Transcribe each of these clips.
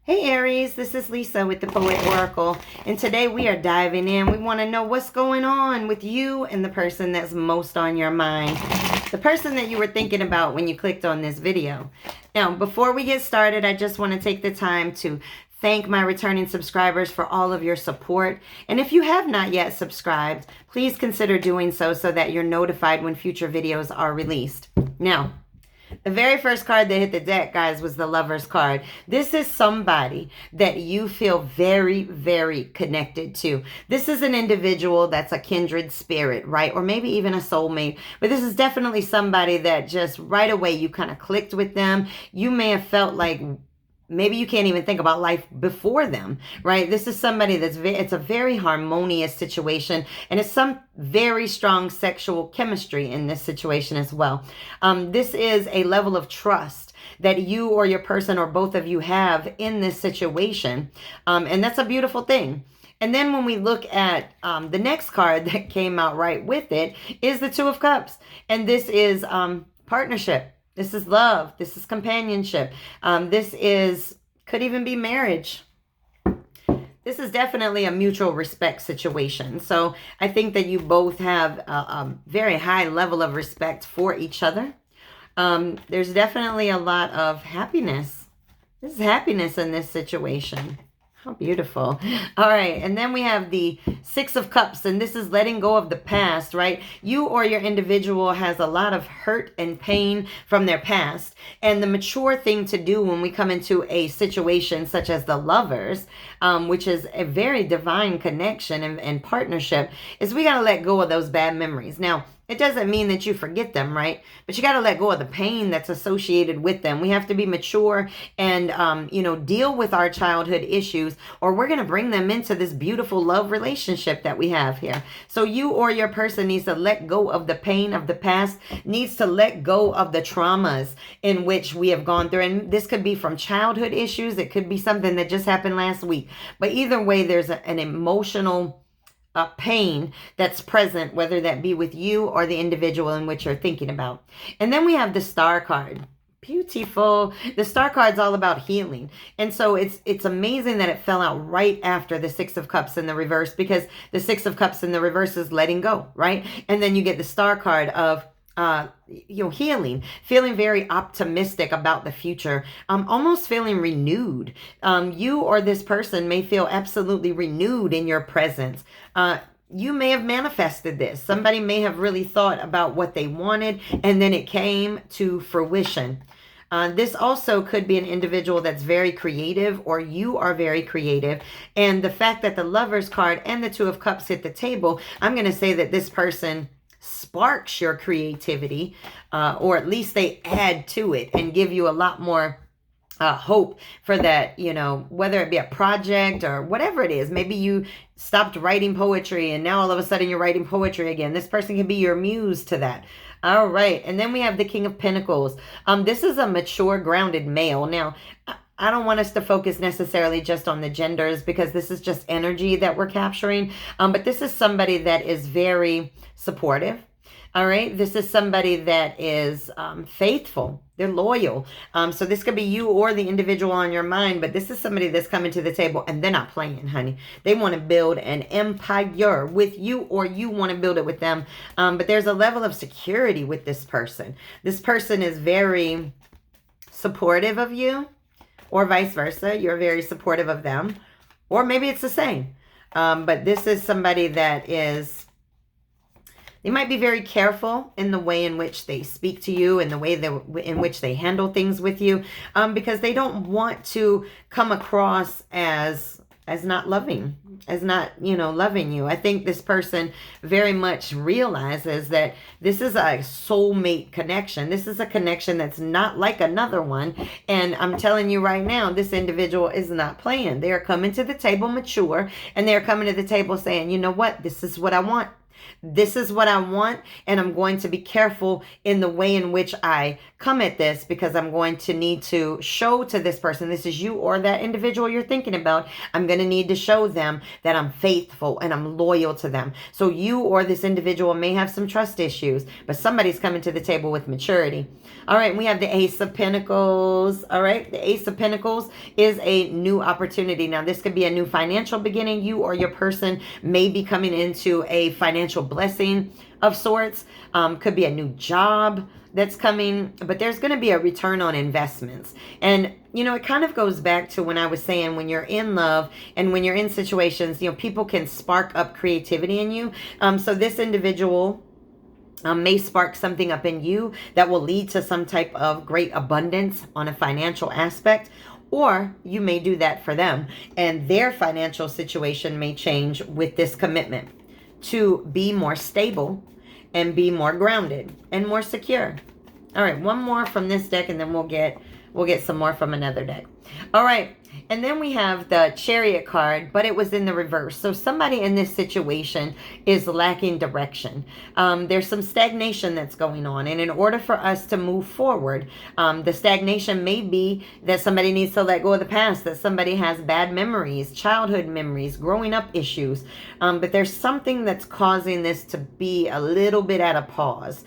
Hey Aries, this is Lisa with the Poet Oracle, and today we are diving in. We want to know what's going on with you and the person that's most on your mind, the person that you were thinking about when you clicked on this video. Now, before we get started, I just want to take the time to thank my returning subscribers for all of your support. And if you have not yet subscribed, please consider doing so that you're notified when future videos are released. Now, the very first card that hit the deck, guys, was the Lover's card. This is somebody that you feel very, very connected to. This is an individual that's a kindred spirit, right? Or maybe even a soulmate. But this is definitely somebody that just right away you kind of clicked with them. You may have felt like maybe you can't even think about life before them, right? This is somebody that's it's a very harmonious situation, and it's some very strong sexual chemistry in this situation as well. This is a level of trust that you or your person or both of you have in this situation, and that's a beautiful thing. And then when we look at the next card that came out right with it is the Two of Cups, and this is partnership. This is love. This is companionship. This could even be marriage. This is definitely a mutual respect situation. So I think that you both have a very high level of respect for each other. There's definitely a lot of happiness. This is happiness in this situation. How beautiful. All right. And then we have the Six of Cups, and this is letting go of the past, right? You or your individual has a lot of hurt and pain from their past. And the mature thing to do when we come into a situation such as the Lovers, which is a very divine connection and partnership, is we got to let go of those bad memories. Now, it doesn't mean that you forget them, right? But you got to let go of the pain that's associated with them. We have to be mature and, deal with our childhood issues, or we're going to bring them into this beautiful love relationship that we have here. So you or your person needs to let go of the pain of the past, needs to let go of the traumas in which we have gone through. And this could be from childhood issues. It could be something that just happened last week. But either way, there's an emotional pain that's present, whether that be with you or the individual in which you're thinking about. And then we have the Star card. Beautiful. The Star card's all about healing. And so it's amazing that it fell out right after the Six of Cups in the reverse, because the Six of Cups in the reverse is letting go, right? And then you get the Star card of healing, feeling very optimistic about the future, almost feeling renewed. You or this person may feel absolutely renewed in your presence. You may have manifested this. Somebody may have really thought about what they wanted, and then it came to fruition. This also could be an individual that's very creative, or you are very creative. And the fact that the Lover's card and the Two of Cups hit the table, I'm going to say that this person sparks your creativity, or at least they add to it and give you a lot more hope for that, whether it be a project or whatever it is. Maybe you stopped writing poetry and now all of a sudden you're writing poetry again. This person can be your muse to that. All right. And then we have the King of Pentacles. This is a mature, grounded male. Now, I don't want us to focus necessarily just on the genders, because this is just energy that we're capturing. But this is somebody that is very supportive. All right. This is somebody that is faithful. They're loyal. So this could be you or the individual on your mind, but this is somebody that's coming to the table and they're not playing, honey. They want to build an empire with you, or you want to build it with them. But there's a level of security with this person. This person is very supportive of you, or vice versa. You're very supportive of them, or maybe it's the same. But this is somebody that is, they might be very careful in the way in which they speak to you and the way in which they handle things with you, because they don't want to come across as not loving, as not, loving you. I think this person very much realizes that this is a soulmate connection. This is a connection that's not like another one. And I'm telling you right now, this individual is not playing. They are coming to the table mature, and they're coming to the table saying, you know what, this is what I want. This is what I want, and I'm going to be careful in the way in which I come at this, because I'm going to need to show to this person, this is you or that individual you're thinking about, I'm going to need to show them that I'm faithful and I'm loyal to them. So you or this individual may have some trust issues, but somebody's coming to the table with maturity. All right, we have the Ace of Pentacles. All right, the Ace of Pentacles is a new opportunity. Now, this could be a new financial beginning. You or your person may be coming into a financial blessing of sorts. Could be a new job that's coming, but there's going to be a return on investments. And, you know, it kind of goes back to when I was saying, when you're in love and when you're in situations, you know, people can spark up creativity in you. So this individual may spark something up in you that will lead to some type of great abundance on a financial aspect. Or you may do that for them, and their financial situation may change with this commitment to be more stable and be more grounded and more secure. All right, one more from this deck, and then we'll get some more from another deck. All right, and then we have the Chariot card, but it was in the reverse. So somebody in this situation is lacking direction. There's some stagnation that's going on. And in order for us to move forward, the stagnation may be that somebody needs to let go of the past, that somebody has bad memories, childhood memories, growing up issues. But there's something that's causing this to be a little bit at a pause.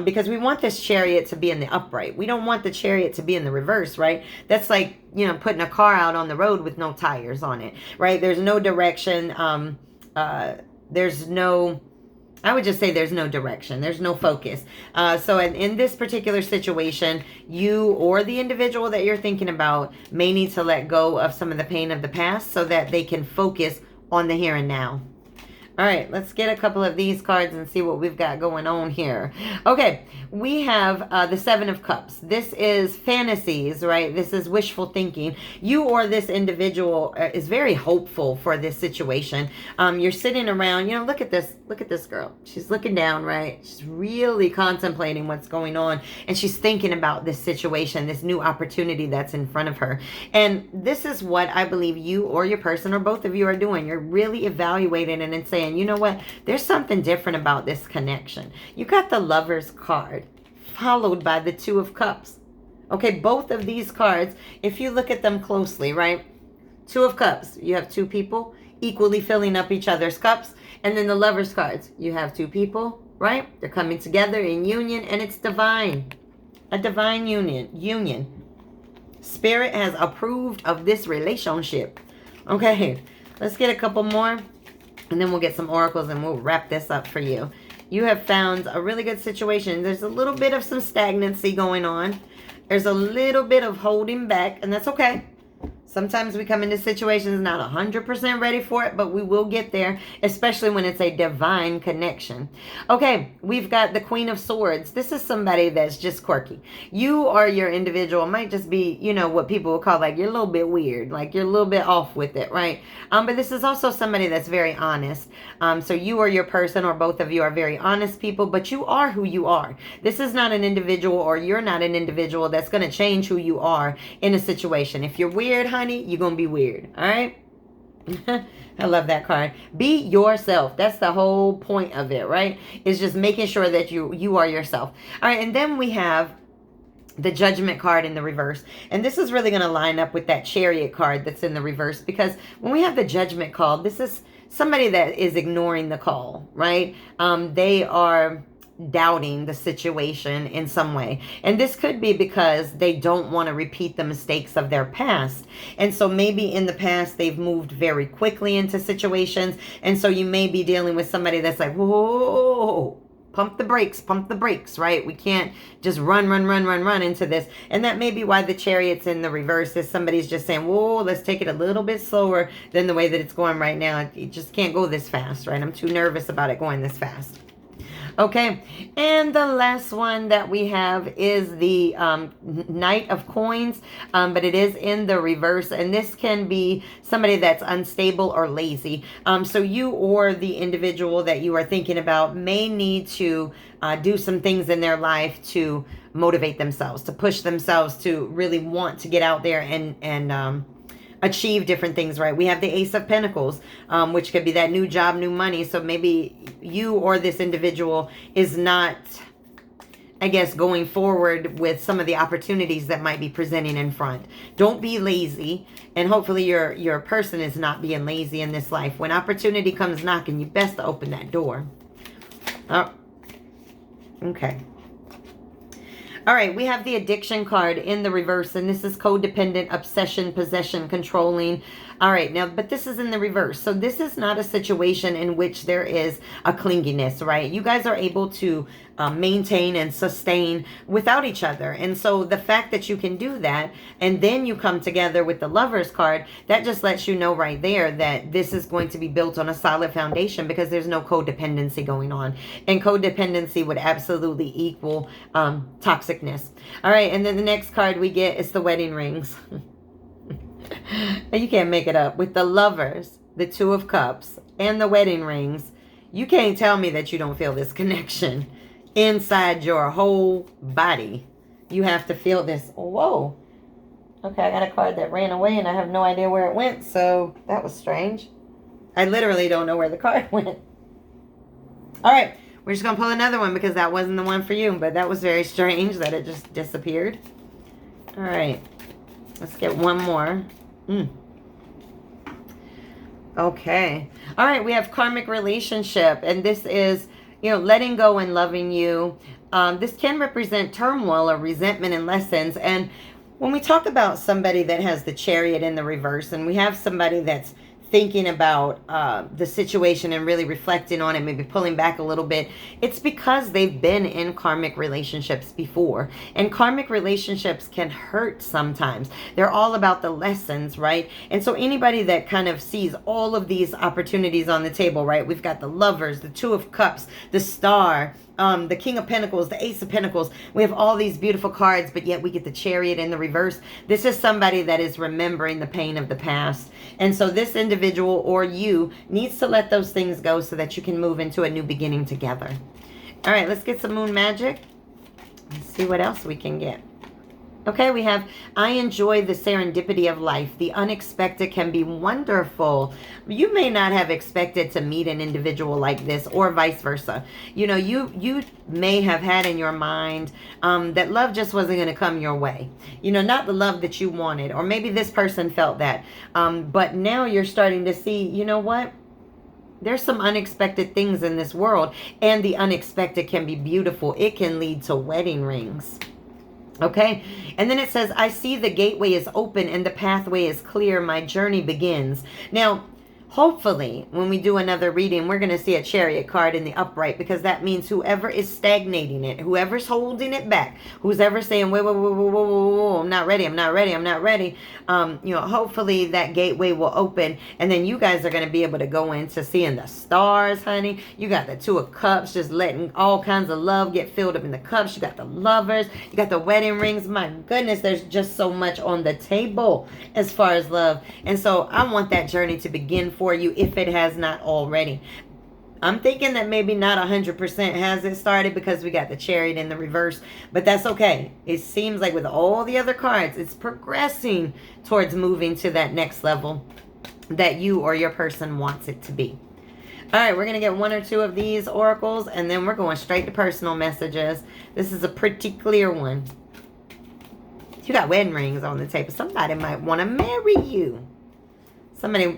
Because we want this Chariot to be in the upright. We don't want the Chariot to be in the reverse, right? That's like, you know, putting a car out on the road with no tires on it, right? There's no direction. There's no, I would just say there's no direction. There's no focus. So in this particular situation, you or the individual that you're thinking about may need to let go of some of the pain of the past so that they can focus on the here and now. All right, let's get a couple of these cards and see what we've got going on here. Okay, we have the Seven of Cups. This is fantasies, right? This is wishful thinking. You or this individual is very hopeful for this situation. You're sitting around, you know, look at this girl. She's looking down, right? She's really contemplating what's going on, and she's thinking about this situation, this new opportunity that's in front of her. And this is what I believe you or your person or both of you are doing. You're really evaluating it and saying, you know what, there's something different about this connection. You got the Lover's card followed by the Two of Cups. Okay, both of these cards, if you look at them closely, right? Two of Cups, you have two people equally filling up each other's cups. And then the Lover's cards, you have two people, right? They're coming together in union, and it's divine. A divine union. Spirit has approved of this relationship. Okay, let's get a couple more. And then we'll get some oracles and we'll wrap this up for you. You have found a really good situation. There's a little bit of some stagnancy going on. There's a little bit of holding back, and that's okay. Sometimes we come into situations not 100% ready for it, but we will get there, especially when it's a divine connection. Okay, we've got the Queen of Swords. This is somebody that's just quirky. You or your individual might just be, you know, what people would call like you're a little bit weird, like you're a little bit off with it, right? But this is also somebody that's very honest. So you or your person or both of you are very honest people, but you are who you are. This is not an individual, or you're not an individual that's going to change who you are in a situation. If you're weird, honey, you're gonna be weird. All right. I love that card. Be yourself. That's the whole point of it, right? It's just making sure that you are yourself. All right, and then we have the Judgment card in the reverse, and this is really going to line up with that Chariot card that's in the reverse, because when we have the Judgment call, this is somebody that is ignoring the call, right? They are doubting the situation in some way, and this could be because they don't want to repeat the mistakes of their past. And so maybe in the past they've moved very quickly into situations, and so you may be dealing with somebody that's like, whoa, pump the brakes, right? We can't just run into this. And that may be why the Chariot's in the reverse, is somebody's just saying, whoa, let's take it a little bit slower than the way that it's going right now. It just can't go this fast, right? I'm too nervous about it going this fast. Okay, and the last one that we have is the Knight of Coins, but it is in the reverse, and this can be somebody that's unstable or lazy. So you or the individual that you are thinking about may need to do some things in their life to motivate themselves, to push themselves, to really want to get out there and achieve different things, right? We have the Ace of Pentacles, which could be that new job, new money. So maybe you or this individual is not, I guess, going forward with some of the opportunities that might be presenting in front. Don't be lazy, and hopefully your person is not being lazy in this life. When opportunity comes knocking, you best open that door. Oh, okay. All right, we have the addiction card in the reverse, and this is codependent, obsession, possession, controlling. All right, now, but this is in the reverse. So this is not a situation in which there is a clinginess, right? You guys are able to maintain and sustain without each other. And so the fact that you can do that, and then you come together with the Lovers card, that just lets you know right there that this is going to be built on a solid foundation, because there's no codependency going on. And codependency would absolutely equal toxicness. All right, and then the next card we get is the wedding rings. You can't make it up. With the Lovers, the Two of Cups, and the wedding rings, you can't tell me that you don't feel this connection inside your whole body. You have to feel this. Whoa. Okay, I got a card that ran away and I have no idea where it went, so that was strange. I literally don't know where the card went. All right, we're just going to pull another one because that wasn't the one for you, but that was very strange that it just disappeared. All right, let's get one more. Okay. All right, we have karmic relationship, and this is, you know, letting go and loving you. This can represent turmoil or resentment and lessons. And when we talk about somebody that has the Chariot in the reverse, and we have somebody that's thinking about the situation and really reflecting on it, maybe pulling back a little bit, it's because they've been in karmic relationships before. And karmic relationships can hurt sometimes. They're all about the lessons, right? And so anybody that kind of sees all of these opportunities on the table, right? We've got the Lovers, the Two of Cups, the Star, the King of Pentacles, the Ace of Pentacles. We have all these beautiful cards, but yet we get the Chariot in the reverse. This is somebody that is remembering the pain of the past. And so this individual or you needs to let those things go so that you can move into a new beginning together. All right, let's get some moon magic. Let's see what else we can get. Okay, we have, I enjoy the serendipity of life. The unexpected can be wonderful. You may not have expected to meet an individual like this, or vice versa. You know, you may have had in your mind that love just wasn't going to come your way. You know, not the love that you wanted. Or maybe this person felt that. But now you're starting to see, you know what? There's some unexpected things in this world. And the unexpected can be beautiful. It can lead to wedding rings. Okay, and then it says, I see the gateway is open and the pathway is clear. My journey begins. Now, hopefully, when we do another reading, we're going to see a Chariot card in the upright, because that means whoever is stagnating it, whoever's holding it back, who's ever saying, whoa, whoa, whoa, whoa, whoa, whoa, whoa, I'm not ready, I'm not ready, I'm not ready. You know, hopefully that gateway will open, and then you guys are going to be able to go into seeing the stars, honey. You got the Two of Cups, just letting all kinds of love get filled up in the cups. You got the Lovers, you got the wedding rings. My goodness, there's just so much on the table as far as love. And so I want that journey to begin for you if it has not already. I'm thinking that maybe not 100% has it started, because we got the Chariot in the reverse, but that's okay. It seems like with all the other cards, it's progressing towards moving to that next level that you or your person wants it to be. All right, we're going to get one or two of these oracles, and then we're going straight to personal messages. This is a pretty clear one. You got wedding rings on the table. Somebody might want to marry you.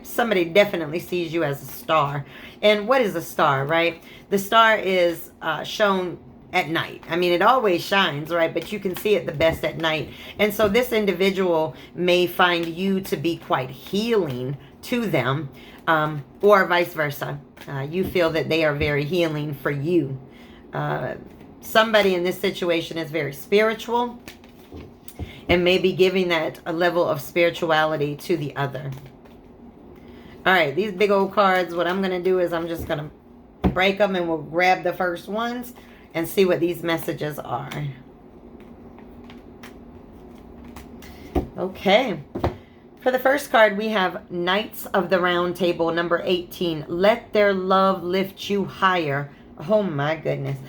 Somebody definitely sees you as a star. And what is a star, right? The star is shown at night. I mean, it always shines, right? But you can see it the best at night. And so this individual may find you to be quite healing to them, or vice versa. You feel that they are very healing for you. Somebody in this situation is very spiritual and maybe giving that a level of spirituality to the other. All right, these big old cards, what I'm going to do is I'm just going to break them, and we'll grab the first ones and see what these messages are. Okay. For the first card, we have Knights of the Round Table, number 18. Let their love lift you higher. Oh my goodness.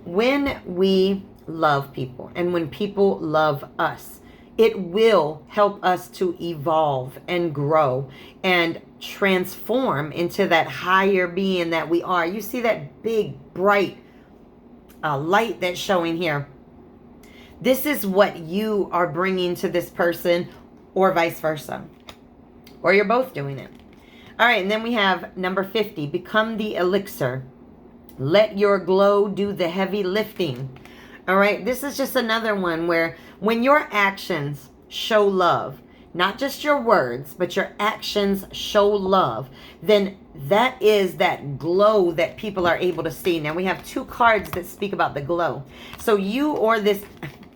When we love people and when people love us, it will help us to evolve and grow and transform into that higher being that we are. You see that big, bright light that's showing here. This is what you are bringing to this person, or vice versa. Or you're both doing it. All right, and then we have number 50. Become the elixir. Let your glow do the heavy lifting. All right, this is just another one where when your actions show love, not just your words, but your actions show love, then that is that glow that people are able to see. Now we have 2 cards that speak about the glow. So you or this,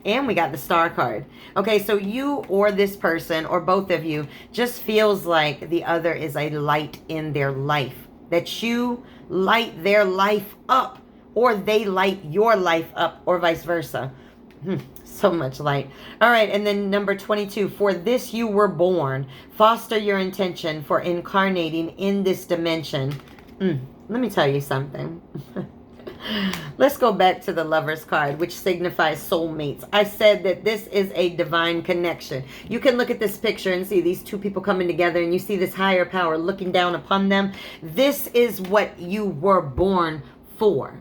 and we got the star card. Okay, so you or this person or both of you just feels like the other is a light in their life. That you light their life up, or they light your life up, or vice versa. So much light. All right, and then number 22. For this you were born. Foster your intention for incarnating in this dimension. Let me tell you something. Let's go back to the Lover's card, which signifies soulmates. I said that this is a divine connection. You can look at this picture and see these 2 people coming together, and you see this higher power looking down upon them. This is what you were born for.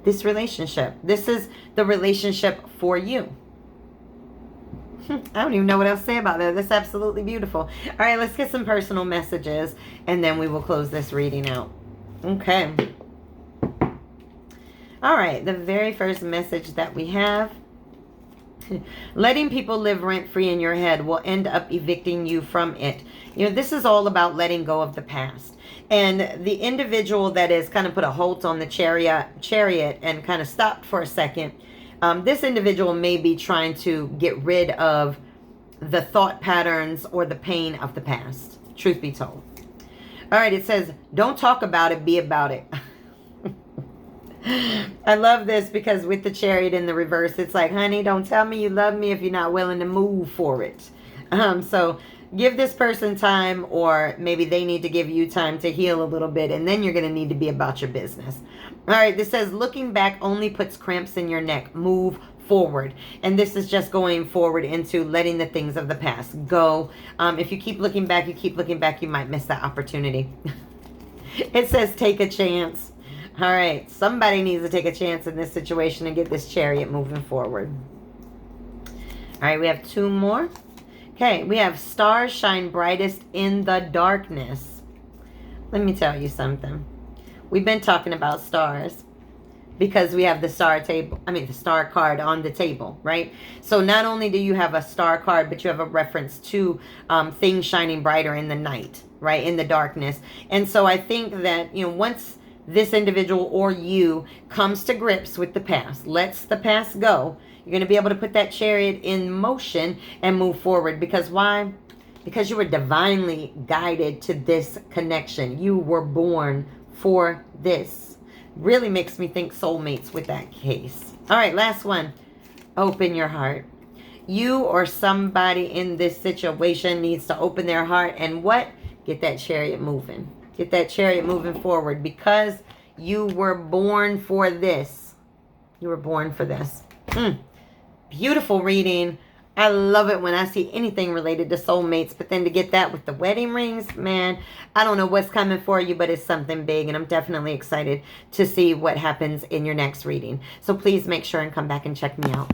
This relationship. This is the relationship for you. I don't even know what else to say about that. That's absolutely beautiful. All right, let's get some personal messages, and then we will close this reading out. Okay. All right, the very first message that we have. Letting people live rent-free in your head will end up evicting you from it. You know, this is all about letting go of the past. And the individual that has kind of put a halt on the chariot and kind of stopped for a second, this individual may be trying to get rid of the thought patterns or the pain of the past, truth be told. All right, it says, don't talk about it, be about it. I love this because with the chariot in the reverse, it's like, honey, don't tell me you love me if you're not willing to move for it. So give this person time, or maybe they need to give you time to heal a little bit, and then you're going to need to be about your business. All right, this says, looking back only puts cramps in your neck. Move forward. And this is just going forward into letting the things of the past go. If you keep looking back, you might miss that opportunity. It says, take a chance. All right, somebody needs to take a chance in this situation and get this chariot moving forward. All right, we have 2 more. Okay, we have stars shine brightest in the darkness. Let me tell you something. We've been talking about stars because we have the star card on the table, right? So not only do you have a star card, but you have a reference to things shining brighter in the night, right? In the darkness. And so I think that, you know, once this individual or you comes to grips with the past, lets the past go, you're going to be able to put that chariot in motion and move forward. Because why? Because you were divinely guided to this connection. You were born for this. Really makes me think soulmates with that case. All right, last one. Open your heart. You or somebody in this situation needs to open their heart and what? Get that chariot moving. Get that chariot moving forward, because you were born for this. You were born for this. Beautiful reading. I love it when I see anything related to soulmates, but then to get that with the wedding rings, man, I don't know what's coming for you, but it's something big, and I'm definitely excited to see what happens in your next reading. So please make sure and come back and check me out.